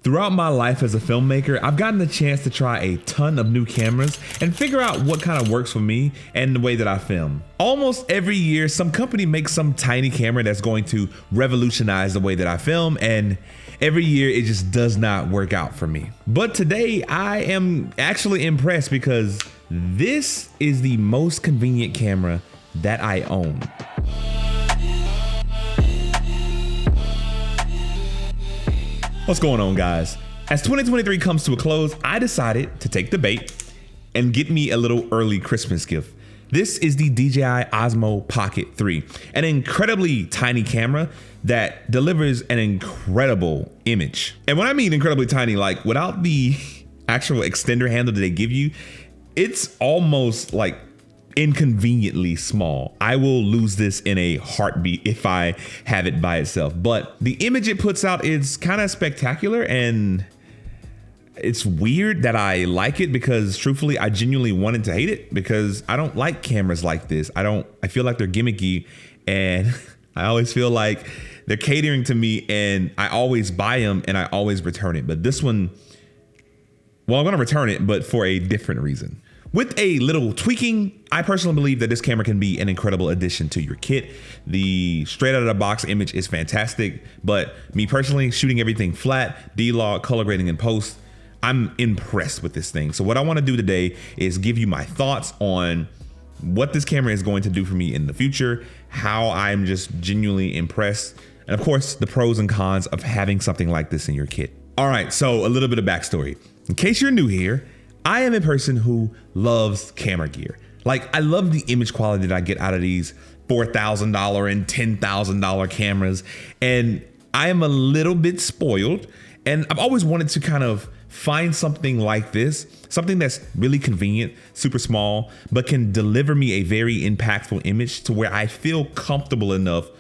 Throughout my life as a filmmaker, I've gotten the chance to try a ton of new cameras and figure out what kind of works for me and the way that I film. Almost every year, some company makes some tiny camera that's going to revolutionize the way that I film, and every year it just does not work out for me. But today I am actually impressed because this is the most convenient camera that I own. What's going on, guys? As 2023 comes to a close, I decided to take the bait and get me a little early Christmas gift. This is the DJI Osmo Pocket 3, an incredibly tiny camera that delivers an incredible image. And when I mean incredibly tiny, like without the actual extender handle that they give you, it's almost like inconveniently small. I will lose this in a heartbeat if I have it by itself, but the image it puts out is kind of spectacular, and it's weird that I like it because truthfully I genuinely wanted to hate it because I don't like cameras like this. I feel like they're gimmicky, and I always feel like they're catering to me, and I always buy them and I always return it. But this one, well, I'm gonna return it, but for a different reason. With a little tweaking, I personally believe that this camera can be an incredible addition to your kit. The straight out of the box image is fantastic, but me personally, shooting everything flat, D-log, color grading in post, I'm impressed with this thing. So what I want to do today is give you my thoughts on what this camera is going to do for me in the future, how I'm just genuinely impressed, and of course, the pros and cons of having something like this in your kit. All right, so a little bit of backstory. In case you're new here, I am a person who loves camera gear. Like, I love the image quality that I get out of these $4,000 and $10,000 cameras. And I am a little bit spoiled, and I've always wanted to kind of find something like this, something that's really convenient, super small, but can deliver me a very impactful image to where I feel comfortable enough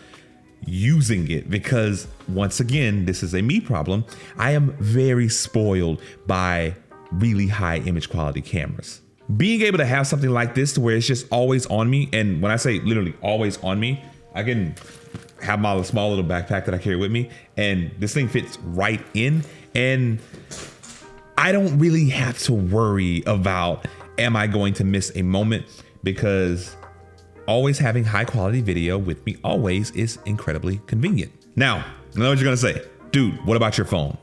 using it. Because once again, this is a me problem. I am very spoiled by really high image quality cameras. Being able to have something like this to where it's just always on me, and when I say literally always on me, I can have my small little backpack that I carry with me, and this thing fits right in, and I don't really have to worry about, am I going to miss a moment? Because always having high quality video with me always is incredibly convenient. Now, I know what you're gonna say, dude, what about your phone?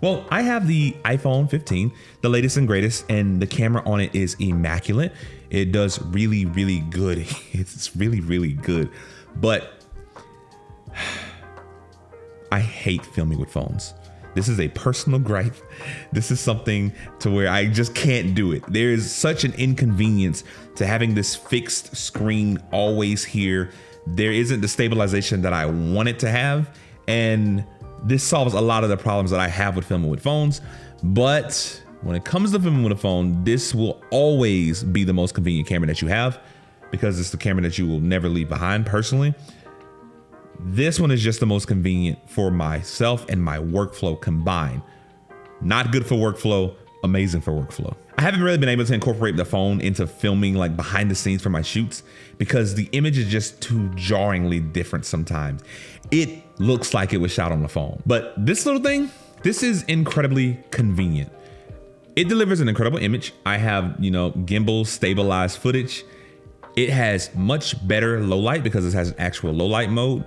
Well, I have the iPhone 15, the latest and greatest, and the camera on it is immaculate. It does really, really good. It's really, really good. But I hate filming with phones. This is a personal gripe. This is something to where I just can't do it. There is such an inconvenience to having this fixed screen always here. There isn't the stabilization that I want it to have, and this solves a lot of the problems that I have with filming with phones. But when it comes to filming with a phone, this will always be the most convenient camera that you have because it's the camera that you will never leave behind personally. This one is just the most convenient for myself and my workflow combined. Not good for workflow, amazing for workflow. I haven't really been able to incorporate the phone into filming like behind the scenes for my shoots because the image is just too jarringly different sometimes. It looks like it was shot on the phone. But this little thing, this is incredibly convenient. It delivers an incredible image. I have, gimbal stabilized footage. It has much better low light because it has an actual low light mode.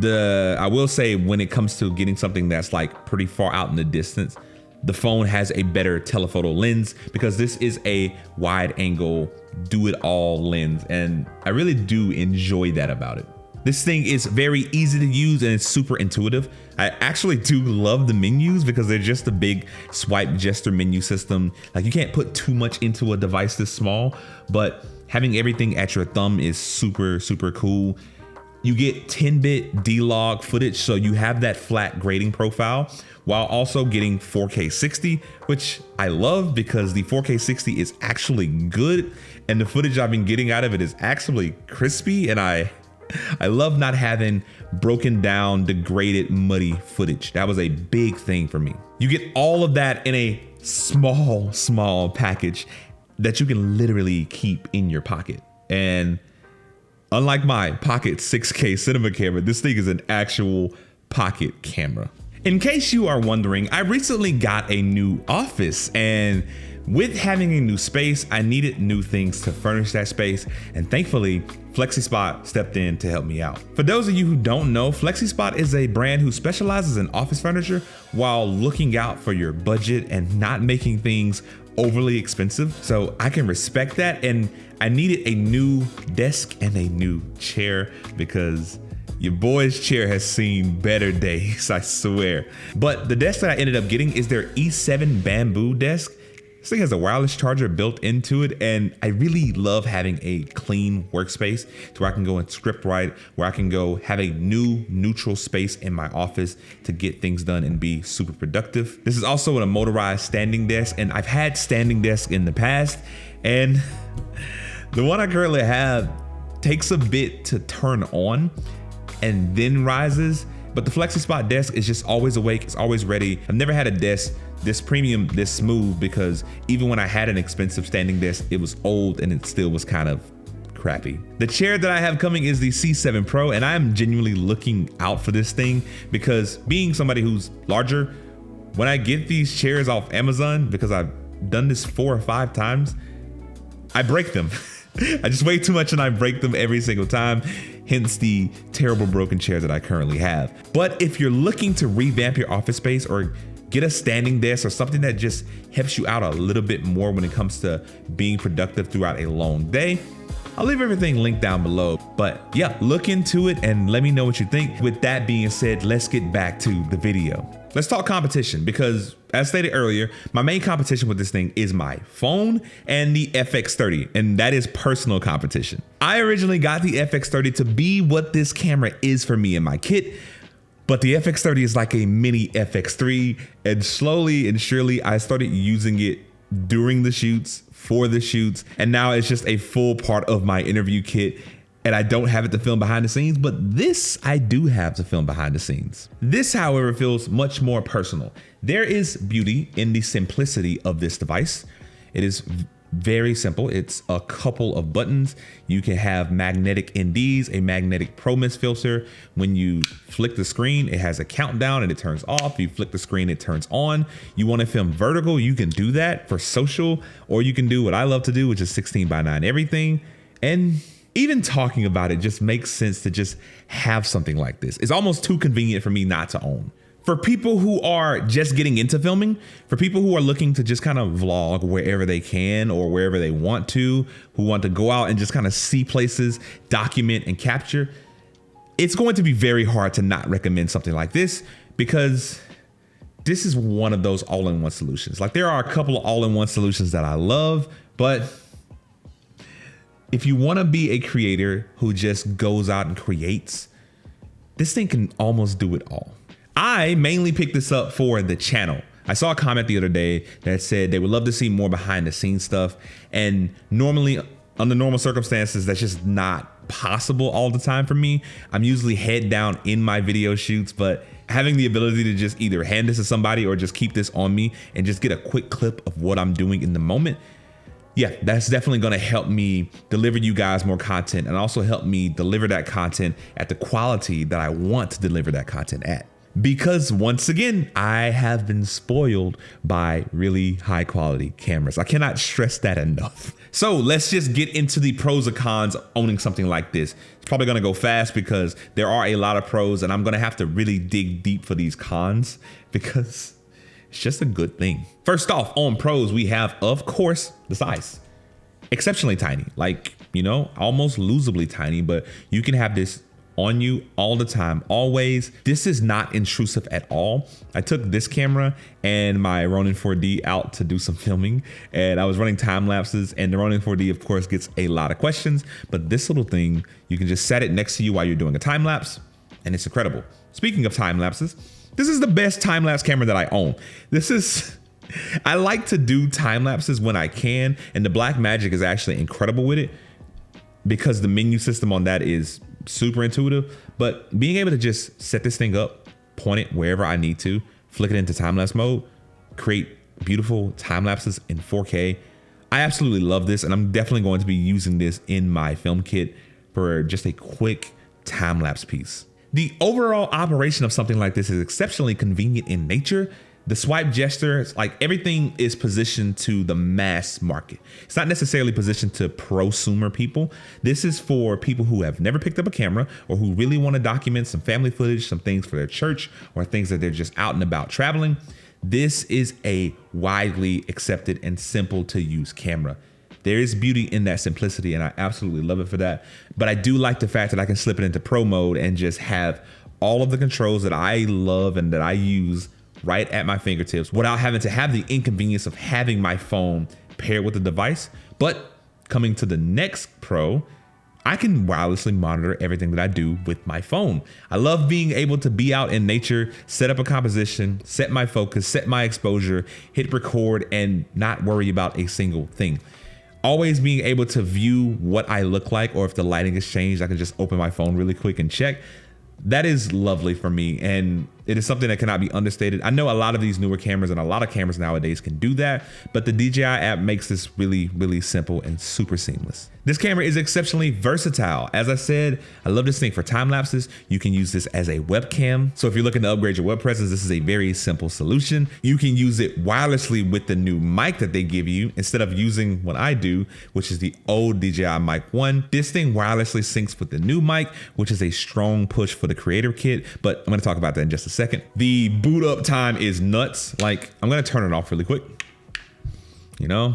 I will say when it comes to getting something that's like pretty far out in the distance, the phone has a better telephoto lens because this is a wide angle, do it all lens. And I really do enjoy that about it. This thing is very easy to use and it's super intuitive. I actually do love the menus because they're just a big swipe gesture menu system. Like, you can't put too much into a device this small, but having everything at your thumb is super, super cool. You get 10-bit D-log footage, so you have that flat grading profile while also getting 4K 60, which I love because the 4K 60 is actually good, and the footage I've been getting out of it is actually crispy, and I love not having broken down, degraded, muddy footage. That was a big thing for me. You get all of that in a small package that you can literally keep in your pocket. And unlike my Pocket 6K cinema camera, this thing is an actual pocket camera. In case you are wondering, I recently got a new office, and with having a new space, I needed new things to furnish that space, and thankfully, FlexiSpot stepped in to help me out. For those of you who don't know, FlexiSpot is a brand who specializes in office furniture while looking out for your budget and not making things overly expensive. So I can respect that, and I needed a new desk and a new chair because your boy's chair has seen better days, I swear. But the desk that I ended up getting is their E7 bamboo desk. This thing has a wireless charger built into it, and I really love having a clean workspace to where I can go and script write, where I can go have a new neutral space in my office to get things done and be super productive. This is also a motorized standing desk, and I've had standing desks in the past, and the one I currently have takes a bit to turn on and then rises, but the FlexiSpot desk is just always awake, it's always ready. I've never had a desk this premium, this smooth, because even when I had an expensive standing desk, it was old and it still was kind of crappy. The chair that I have coming is the C7 Pro, and I am genuinely looking out for this thing because being somebody who's larger, when I get these chairs off Amazon, because I've done this 4 or 5 times, I break them. I just weigh too much and I break them every single time. Hence the terrible broken chair that I currently have. But if you're looking to revamp your office space or get a standing desk or something that just helps you out a little bit more when it comes to being productive throughout a long day, I'll leave everything linked down below. But yeah, look into it and let me know what you think. With that being said, let's get back to the video. Let's talk competition, because as stated earlier, my main competition with this thing is my phone and the FX30, and that is personal competition. I originally got the FX30 to be what this camera is for me and my kit, but the FX30 is like a mini FX3, and slowly and surely I started using it during the shoots, for the shoots, and now it's just a full part of my interview kit. And I don't have it to film behind the scenes, but this I do have to film behind the scenes. This, however, feels much more personal. There is beauty in the simplicity of this device. It is very simple. It's a couple of buttons. You can have magnetic NDs, a magnetic Pro Mist filter. When you flick the screen, it has a countdown and it turns off. You flick the screen, it turns on. You want to film vertical, you can do that for social, or you can do what I love to do, which is 16:9 everything. And even talking about it just makes sense to just have something like this. It's almost too convenient for me not to own. For people who are just getting into filming, for people who are looking to just kind of vlog wherever they can or wherever they want to, who want to go out and just kind of see places, document and capture, it's going to be very hard to not recommend something like this, because this is one of those all-in-one solutions. Like, there are a couple of all-in-one solutions that I love, but if you want to be a creator who just goes out and creates, this thing can almost do it all. I mainly picked this up for the channel. I saw a comment the other day that said they would love to see more behind the scenes stuff. And normally, under normal circumstances, that's just not possible all the time for me. I'm usually head down in my video shoots, but having the ability to just either hand this to somebody or just keep this on me and just get a quick clip of what I'm doing in the moment, yeah, that's definitely going to help me deliver you guys more content, and also help me deliver that content at the quality that I want to deliver that content at. Because once again, I have been spoiled by really high quality cameras. I cannot stress that enough. So let's just get into the pros and cons of owning something like this. It's probably going to go fast because there are a lot of pros, and I'm going to have to really dig deep for these cons because it's just a good thing. First off, on pros, we have, of course, the size. Exceptionally tiny, like, you know, almost losably tiny, but you can have this on you all the time, always. This is not intrusive at all. I took this camera and my Ronin 4D out to do some filming, and I was running time lapses, and the Ronin 4D of course gets a lot of questions, but this little thing, you can just set it next to you while you're doing a time lapse, and it's incredible. Speaking of time lapses, this is the best time lapse camera that I own. I like to do time lapses when I can, and the Blackmagic is actually incredible with it because the menu system on that is super intuitive. But being able to just set this thing up, point it wherever I need to, flick it into time lapse mode, create beautiful time lapses in 4K. I absolutely love this, and I'm definitely going to be using this in my film kit for just a quick time lapse piece. The overall operation of something like this is exceptionally convenient in nature. The swipe gesture, it's like everything is positioned to the mass market. It's not necessarily positioned to prosumer people. This is for people who have never picked up a camera or who really want to document some family footage, some things for their church, or things that they're just out and about traveling. This is a widely accepted and simple to use camera. There is beauty in that simplicity, and I absolutely love it for that. But I do like the fact that I can slip it into pro mode and just have all of the controls that I love and that I use right at my fingertips without having to have the inconvenience of having my phone paired with the device. But coming to the next Pro, I can wirelessly monitor everything that I do with my phone. I love being able to be out in nature, set up a composition, set my focus, set my exposure, hit record, and not worry about a single thing. Always being able to view what I look like, or if the lighting has changed, I can just open my phone really quick and check. That is lovely for me, and it is something that cannot be understated. I know a lot of these newer cameras and a lot of cameras nowadays can do that, but the DJI app makes this really, really simple and super seamless. This camera is exceptionally versatile. As I said, I love this thing for time lapses. You can use this as a webcam. So if you're looking to upgrade your web presence, this is a very simple solution. You can use it wirelessly with the new mic that they give you instead of using what I do, which is the old DJI Mic 1. This thing wirelessly syncs with the new mic, which is a strong push for the creator kit, but I'm gonna talk about that in just a second. The boot up time is nuts. Like, I'm gonna turn it off really quick. You know,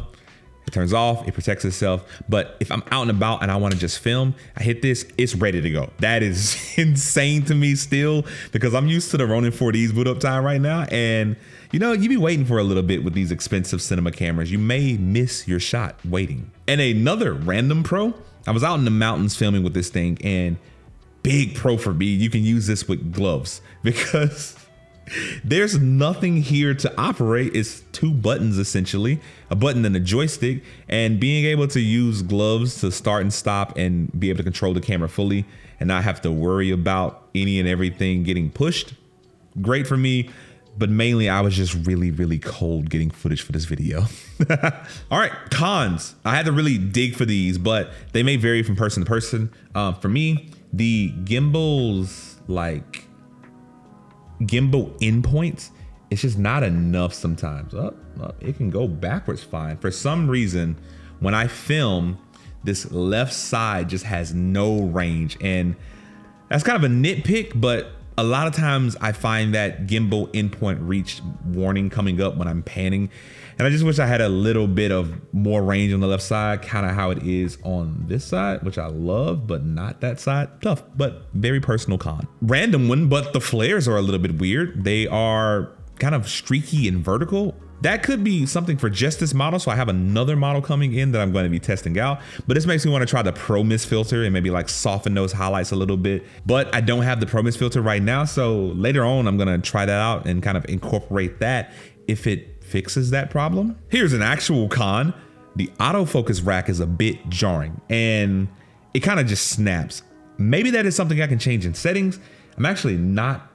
it turns off, it protects itself. But if I'm out and about and I wanna just film, I hit this, it's ready to go. That is insane to me still, because I'm used to the Ronin 4D's boot up time right now. And you know, you be waiting for a little bit with these expensive cinema cameras. You may miss your shot waiting. And another random pro, I was out in the mountains filming with this thing, and big pro for me, you can use this with gloves because there's nothing here to operate. It's two buttons, essentially, a button and a joystick, and being able to use gloves to start and stop and be able to control the camera fully and not have to worry about any and everything getting pushed. Great for me, but mainly I was just really, really cold getting footage for this video. All right, cons. I had to really dig for these, but they may vary from person to person. For me, the gimbal's gimbal endpoints, it's just not enough sometimes. It can go backwards fine. For some reason, when I film, this left side just has no range, and that's kind of a nitpick, but a lot of times I find that gimbal endpoint reach warning coming up when I'm panning. And I just wish I had a little bit of more range on the left side, kind of how it is on this side, which I love, but not that side. Tough, but very personal con. Random one, but the flares are a little bit weird. They are kind of streaky and vertical. That could be something for just this model. So I have another model coming in that I'm going to be testing out, but this makes me want to try the Pro Mist filter and maybe like soften those highlights a little bit, but I don't have the Pro Mist filter right now. So later on, I'm going to try that out and kind of incorporate that if it fixes that problem. Here's an actual con. The autofocus rack is a bit jarring and it kind of just snaps. Maybe that is something I can change in settings. I'm actually not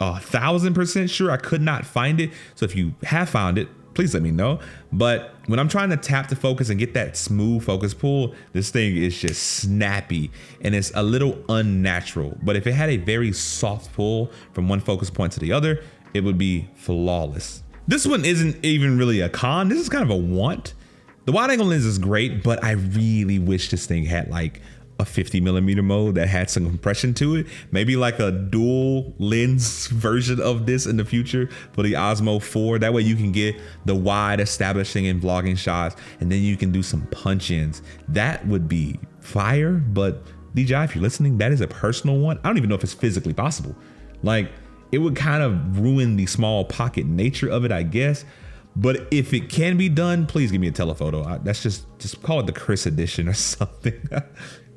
1,000% sure. I could not find it. So if you have found it, please let me know. But when I'm trying to tap the focus and get that smooth focus pull, this thing is just snappy and it's a little unnatural. But if it had a very soft pull from one focus point to the other, it would be flawless. This one isn't even really a con. This is kind of a want. The wide angle lens is great, but I really wish this thing had like a 50mm mode that had some compression to it. Maybe like a dual lens version of this in the future for the Osmo 4. That way you can get the wide establishing and vlogging shots, and then you can do some punch-ins. That would be fire, but DJI, if you're listening, that is a personal one. I don't even know if it's physically possible. Like, it would kind of ruin the small pocket nature of it, I guess. But if it can be done, please give me a telephoto. That's just call it the Chris edition or something.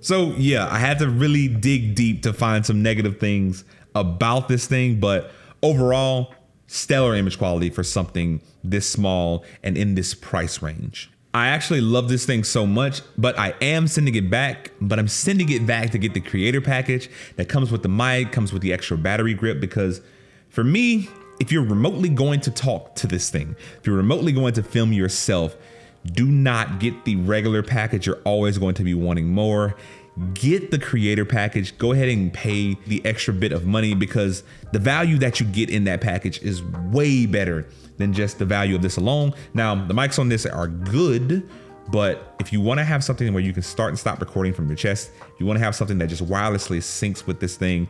So yeah, I had to really dig deep to find some negative things about this thing, but overall, stellar image quality for something this small and in this price range. I actually love this thing so much, but I am sending it back, but I'm sending it back to get the creator package that comes with the mic, comes with the extra battery grip, because for me, if you're remotely going to talk to this thing, if you're remotely going to film yourself, do not get the regular package. You're always going to be wanting more. get the creator package. Go ahead and pay the extra bit of money because the value that you get in that package is way better than just the value of this alone. Now, the mics on this are good, but if you want to have something where you can start and stop recording from your chest, you want to have something that just wirelessly syncs with this thing,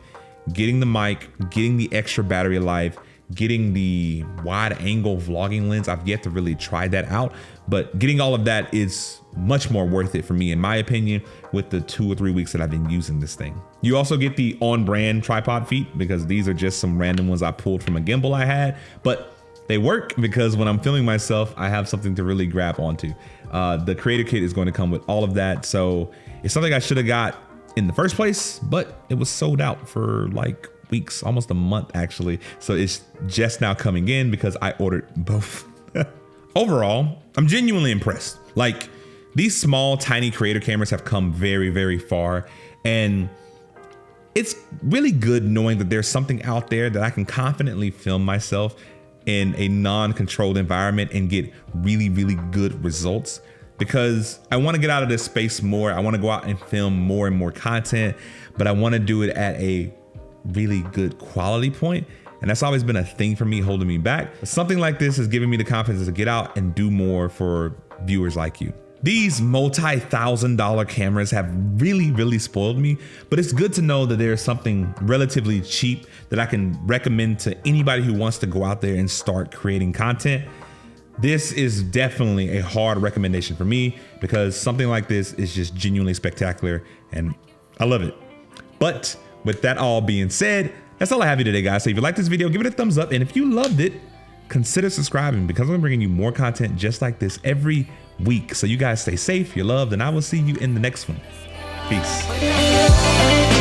getting the mic, getting the extra battery life, getting the wide angle vlogging lens. I've yet to really try that out, but getting all of that is much more worth it for me, in my opinion, with the 2 or 3 weeks that I've been using this thing. You also get the on-brand tripod feet because these are just some random ones I pulled from a gimbal I had, but they work because when I'm filming myself, I have something to really grab onto. The creator kit is going to come with all of that. So it's something I should have got in the first place, but it was sold out for like weeks, almost a month actually. So it's just now coming in because I ordered both. Overall, I'm genuinely impressed. Like, these small, tiny creator cameras have come very, very far. And it's really good knowing that there's something out there that I can confidently film myself in a non-controlled environment and get really, really good results, because I want to get out of this space more. I want to go out and film more and more content, but I want to do it at a really good quality point. And that's always been a thing for me, holding me back. Something like this has given me the confidence to get out and do more for viewers like you. These multi-$1,000 cameras have really, really spoiled me, but it's good to know that there's something relatively cheap that I can recommend to anybody who wants to go out there and start creating content. This is definitely a hard recommendation for me because something like this is just genuinely spectacular and I love it. But with that all being said, that's all I have for you today, guys. So if you like this video, give it a thumbs up. And if you loved it, consider subscribing because I'm bringing you more content just like this every week. So you guys stay safe, you're loved, and I will see you in the next one. Peace.